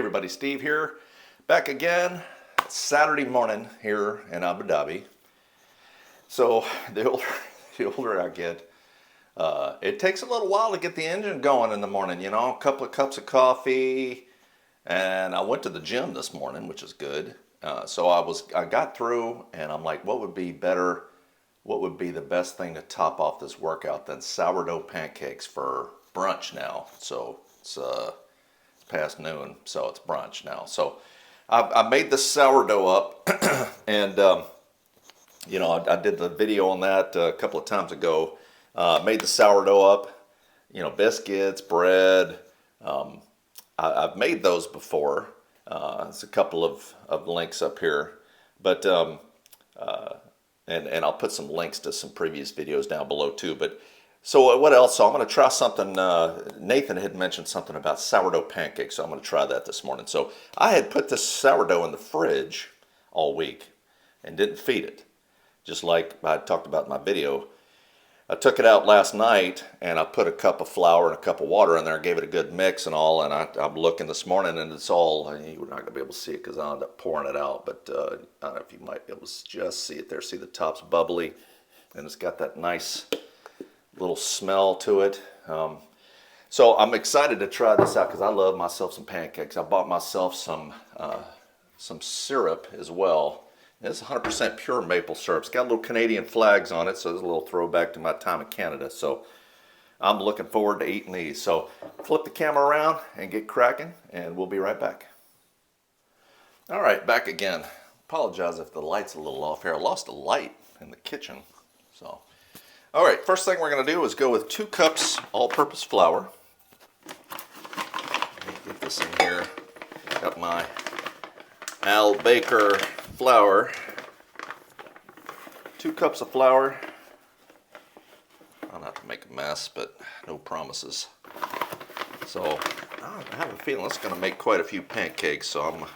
everybody, Steve here. Back again, Saturday morning here in Abu Dhabi. So the older I get, it takes a little while to get the engine going in the morning, you know, a couple of cups of coffee. And I went to the gym this morning, which is good. So I got through and I'm like, what would be better? What would be the best thing to top off this workout than sourdough pancakes for brunch now? So it's past noon, so it's brunch now. So I made the sourdough up, and you know, I did the video on that a couple of times ago. Made the sourdough up, you know, biscuits, bread. I've made those before. There's a couple of links up here, but and I'll put some links to some previous videos down below too. But so what else? So I'm going to try something. Nathan had mentioned something about sourdough pancakes, so I'm going to try that this morning. So I had put this sourdough in the fridge all week and didn't feed it, just like I talked about in my video. I took it out last night and I put a cup of flour and a cup of water in there, gave it a good mix and all, and I'm looking this morning and it's all, you're not going to be able to see it because I'll end up pouring it out, but I don't know if you might be able to just see it there. See the top's bubbly and it's got that nice little smell to it. So I'm excited to try this out because I love myself some pancakes. I bought myself some syrup as well. It's 100% pure maple syrup. It's got little Canadian flags on it, so there's a little throwback to my time in Canada. So I'm looking forward to eating these. So flip the camera around and get cracking, and we'll be right back. All right, back again. Apologize if the light's a little off here. I lost a light in the kitchen. So, all right, first thing we're going to do is go with 2 cups all-purpose flour. Get this in here. Got my Al Baker flour. 2 cups of flour. I'll have to make a mess, but no promises. So I have a feeling it's going to make quite a few pancakes. So all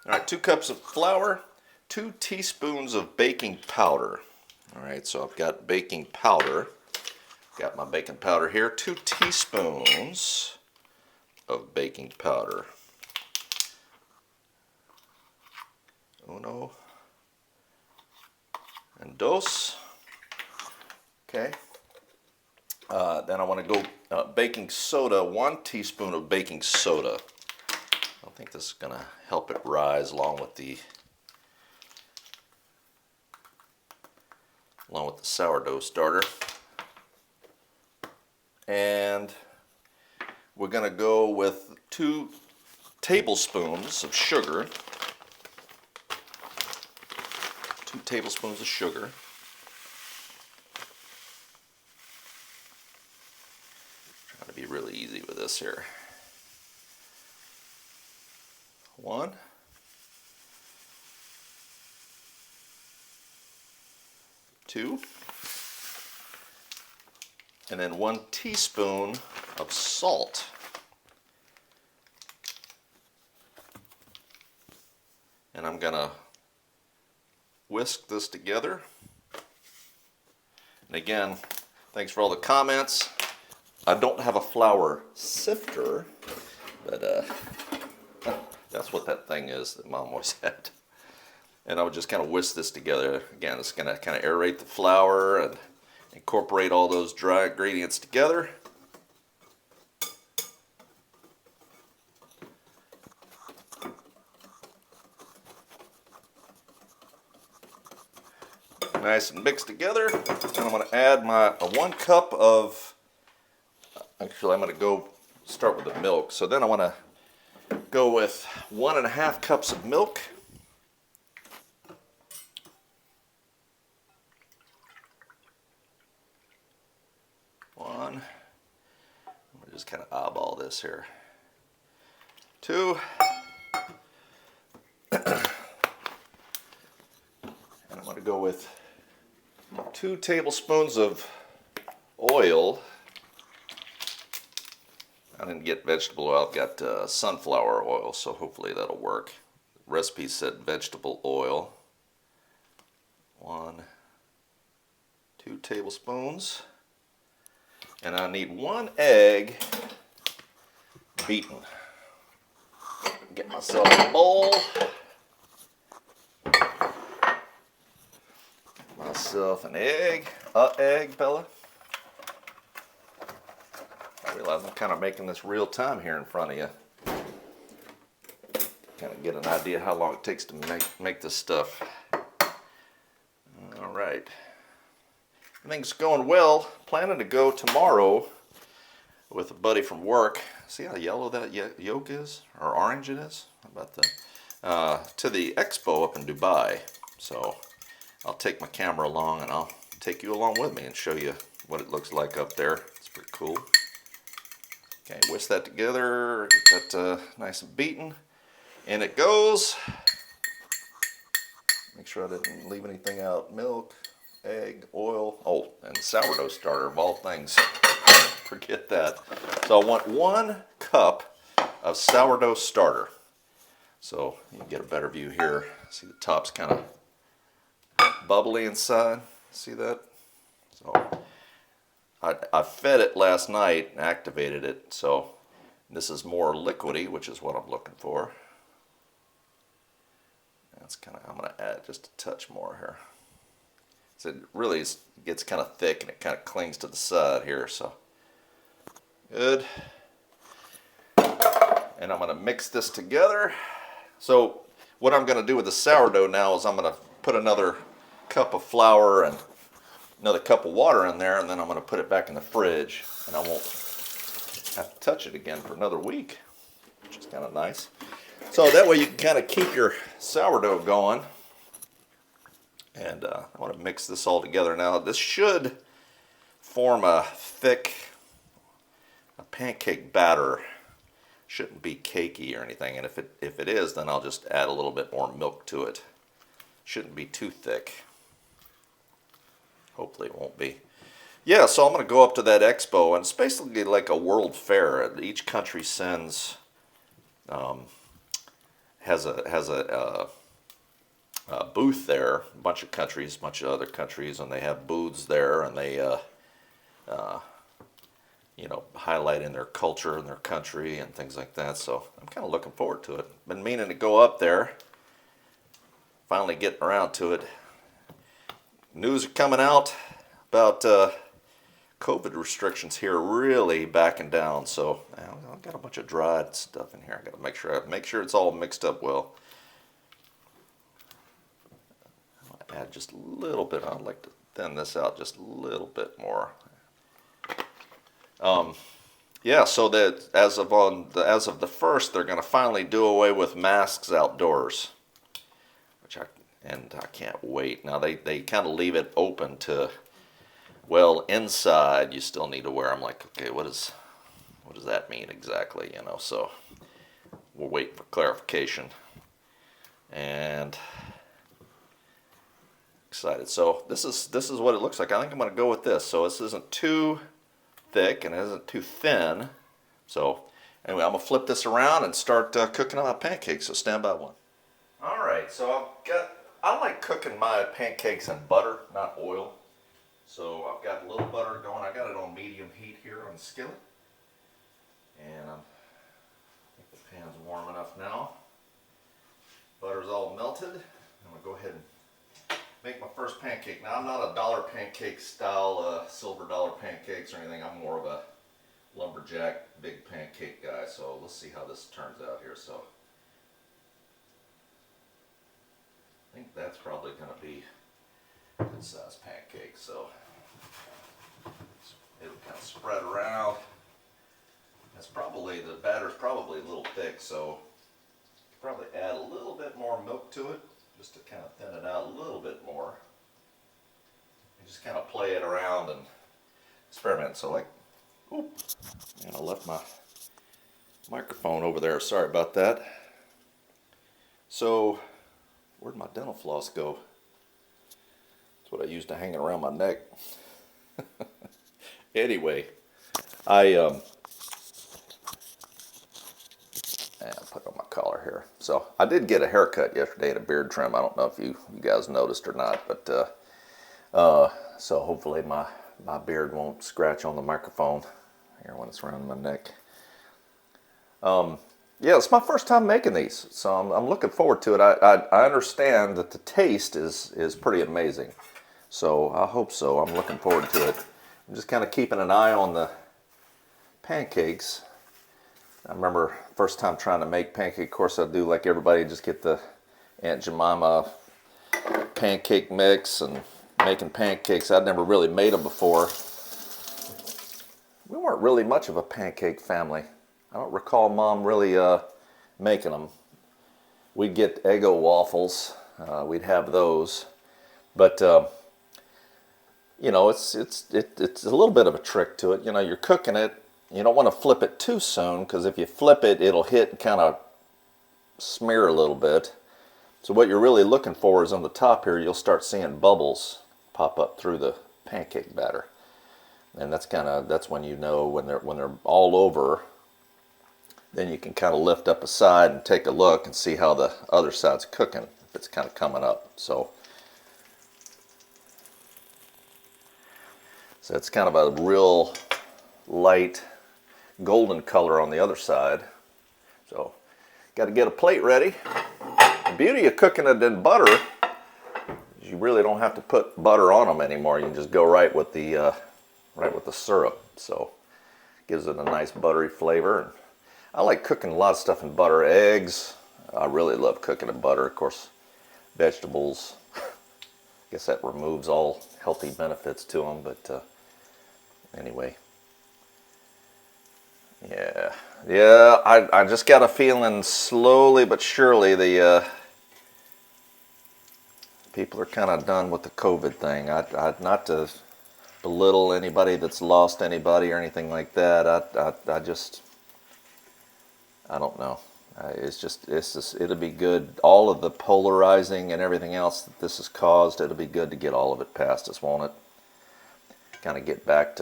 right, 2 cups of flour, 2 teaspoons of baking powder. All right, so I've got baking powder. Got my baking powder here. 2 teaspoons of baking powder. Uno and dos. Okay. Then I want to go baking soda, 1 teaspoon of baking soda. I think this is going to help it rise along with the sourdough starter. And we're going to go with 2 tablespoons of sugar. 2 tablespoons of sugar. Trying to be really easy with this here. 1. 2. And then 1 teaspoon of salt. And I'm gonna whisk this together. And again, thanks for all the comments. I don't have a flour sifter, but that's what that thing is that Mom always had. And I would just kind of whisk this together. Again, it's gonna kind of aerate the flour and incorporate all those dry ingredients together. Nice and mixed together. And I'm going to add my 1 cup of, actually I'm going to go start with the milk. So then I want to go with 1.5 cups of milk. I'm going to just kind of eyeball this here. 2. And I'm going to go with 2 tablespoons of oil. I didn't get vegetable oil, I've got sunflower oil, so hopefully that'll work. The recipe said vegetable oil. 2 tablespoons. And I need 1 egg beaten. Get myself a bowl. Get myself an egg. Egg, Bella. I realize I'm kind of making this real time here in front of you. Kind of get an idea how long it takes to make this stuff. All right. Everything's going well. Planning to go tomorrow with a buddy from work. See how yellow that yolk is? Or orange it is? How about that? To the expo up in Dubai. So I'll take my camera along and I'll take you along with me and show you what it looks like up there. It's pretty cool. Okay, whisk that together. Get that nice and beaten. In it goes. Make sure I didn't leave anything out. Milk, egg, oil. Oh, and sourdough starter of all things. Forget that. So I want 1 cup of sourdough starter. So you can get a better view here. See the top's kind of bubbly inside. See that? So I fed it last night and activated it. So this is more liquidy, which is what I'm looking for. That's kind of, I'm going to add just a touch more here. So it really gets kind of thick and it kind of clings to the side here. So good. And I'm going to mix this together. So what I'm going to do with the sourdough now is I'm going to put another cup of flour and another cup of water in there, and then I'm going to put it back in the fridge, and I won't have to touch it again for another week, which is kind of nice. So that way you can kind of keep your sourdough going. And I want to mix this all together now. This should form a thick pancake batter. Shouldn't be cakey or anything. And if it is, then I'll just add a little bit more milk to it. Shouldn't be too thick. Hopefully it won't be. Yeah, so I'm going to go up to that expo, and it's basically like a world fair. Each country sends has a booth there. A bunch of countries, a bunch of other countries, and they have booths there, and they you know, highlighting their culture and their country and things like that. So I'm kind of looking forward to it. Been meaning to go up there. Finally getting around to it. News are coming out about COVID restrictions here really backing down. So I've got a bunch of dried stuff in here. I got to make sure it's all mixed up well. I'll add just a little bit. I'd like to thin this out just a little bit more. Yeah, so that as of the 1st, they're going to finally do away with masks outdoors, which I can't wait. Now they kind of leave it open to, well, inside you still need to wear them. Like, okay, what does that mean exactly? You know, so we'll wait for clarification. And excited. So this is what it looks like. I think I'm going to go with this. So this isn't too thick and it isn't too thin. So anyway, I'm gonna flip this around and start cooking my pancakes. So stand by one. All right, so I like cooking my pancakes in butter, not oil. So I've got a little butter going. I got it on medium heat here on the skillet, and I think the pan's warm enough now. Butter's all melted. I'm gonna go ahead and make my first pancake. Now I'm not a dollar pancake style, silver dollar pancakes or anything. I'm more of a lumberjack big pancake guy. So let's see how this turns out here. So I think that's probably going to be a good size pancake. So it'll kind of spread around. That's probably, the batter's probably a little thick, so probably add a little bit more milk to it, just to kind of thin it out a little bit more. And just kind of play it around and experiment. So like, oop, and I left my microphone over there. Sorry about that. So, where'd my dental floss go? That's what I used to hang it around my neck. Anyway, and I'll put on my collar here. So I did get a haircut yesterday and a beard trim. I don't know if you guys noticed or not, but so hopefully my beard won't scratch on the microphone here when it's around my neck. Yeah, it's my first time making these, so I'm looking forward to it. I understand that the taste is pretty amazing, so I hope so. I'm looking forward to it. I'm just kind of keeping an eye on the pancakes. I remember first time trying to make pancake. Of course, I do like everybody, just get the Aunt Jemima pancake mix and making pancakes. I'd never really made them before. We weren't really much of a pancake family. I don't recall Mom really making them. We'd get Eggo waffles. We'd have those, but you know, it's a little bit of a trick to it. You know, you're cooking it. You don't want to flip it too soon, because if you flip it, it'll hit and kind of smear a little bit. So what you're really looking for is on the top here, you'll start seeing bubbles pop up through the pancake batter, and that's when you know when they're all over. Then you can kind of lift up a side and take a look and see how the other side's cooking, if it's kind of coming up. So it's kind of a real light golden color on the other side. So got to get a plate ready. The beauty of cooking it in butter is you really don't have to put butter on them anymore. You can just go right with the syrup. So it gives it a nice buttery flavor. And I like cooking a lot of stuff in butter. Eggs, I really love cooking in butter. Of course, vegetables, I guess that removes all healthy benefits to them, but anyway. Yeah, I just got a feeling slowly but surely the people are kind of done with the COVID thing. I not to belittle anybody that's lost anybody or anything like that. I don't know. It's just, it'll be good. All of the polarizing and everything else that this has caused, it'll be good to get all of it past us, won't it? Kind of get back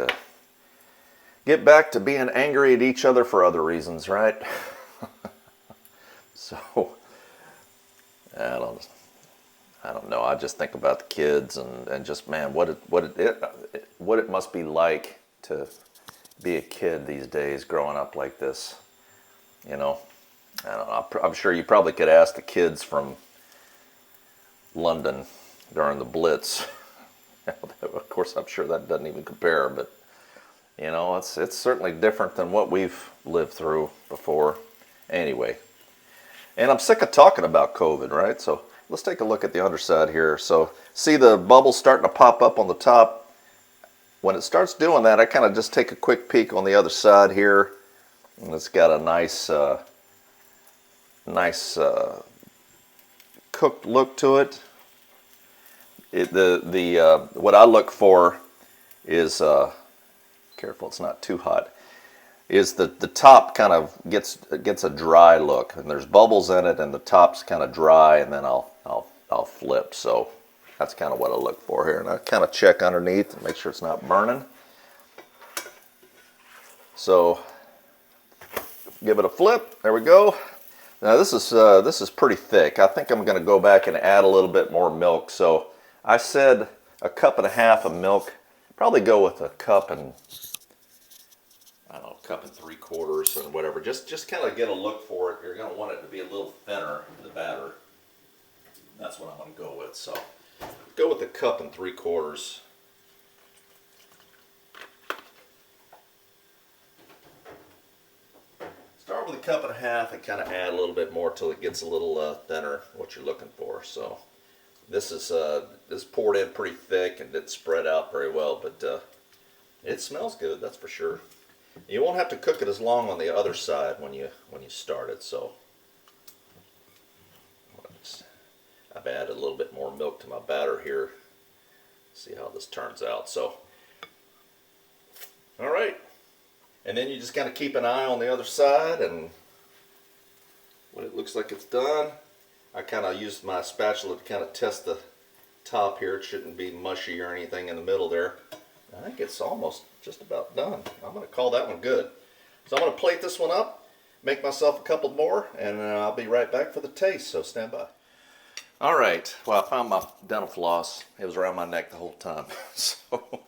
to being angry at each other for other reasons, right? So, I don't know. I just think about the kids and just, man, what it must be like to be a kid these days, growing up like this. You know, I don't know. I'm sure you probably could ask the kids from London during the Blitz. Of course, I'm sure that doesn't even compare, but you know, it's certainly different than what we've lived through before. Anyway, and I'm sick of talking about COVID, right? So let's take a look at the underside here. So see the bubbles starting to pop up on the top. When it starts doing that, I kind of just take a quick peek on the other side here. And it's got a nice cooked look to it. What I look for is careful, it's not too hot. Is the top kind of gets a dry look, and there's bubbles in it, and the top's kind of dry, and then I'll flip. So that's kind of what I look for here, and I kind of check underneath and make sure it's not burning. So give it a flip. There we go. Now this is pretty thick. I think I'm going to go back and add a little bit more milk. So I said a cup and a half of milk. Probably go with a cup and, I don't know, cup and 3/4 or whatever. Just kind of get a look for it. You're going to want it to be a little thinner in the batter. That's what I'm going to go with. So go with a cup and 3/4. Start with a cup and a half and kind of add a little bit more till it gets a little thinner, what you're looking for. So this is poured in pretty thick and didn't spread out very well, but it smells good, that's for sure. You won't have to cook it as long on the other side when you start it. So I've added a little bit more milk to my batter here. See how this turns out. So all right. And then you just kind of keep an eye on the other side, and when it looks like it's done, I kind of used my spatula to kind of test the top here. It shouldn't be mushy or anything in the middle there. I think it's almost just about done. I'm going to call that one good. So I'm going to plate this one up, make myself a couple more, and I'll be right back for the taste, so stand by. All right, well, I found my dental floss. It was around my neck the whole time. So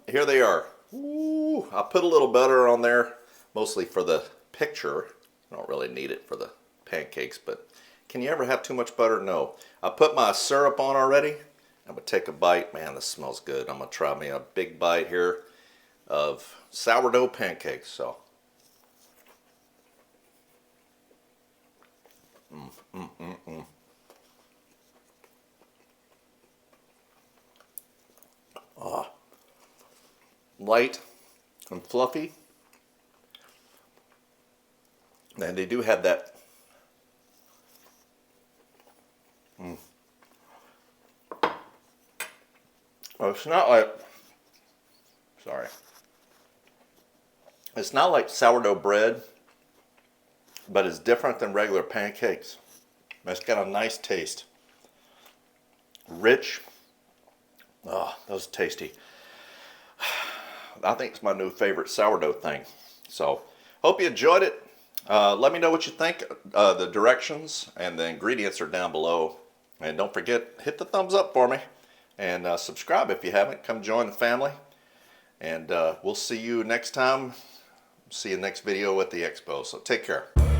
here they are. Ooh, I put a little butter on there, mostly for the picture. I don't really need it for the pancakes, but can you ever have too much butter? No. I put my syrup on already. I'm going to take a bite. Man, this smells good. I'm going to try me a big bite here of sourdough pancakes. So, light and fluffy. And they do have that well, it's not like, sorry, it's not like sourdough bread, but it's different than regular pancakes. It's got a nice taste. Rich. Oh, that was tasty. I think it's my new favorite sourdough thing. So, hope you enjoyed it. Let me know what you think. The directions and the ingredients are down below. And don't forget, hit the thumbs up for me. And subscribe if you haven't. Come join the family. And we'll see you next time. See you next video at the expo. So take care.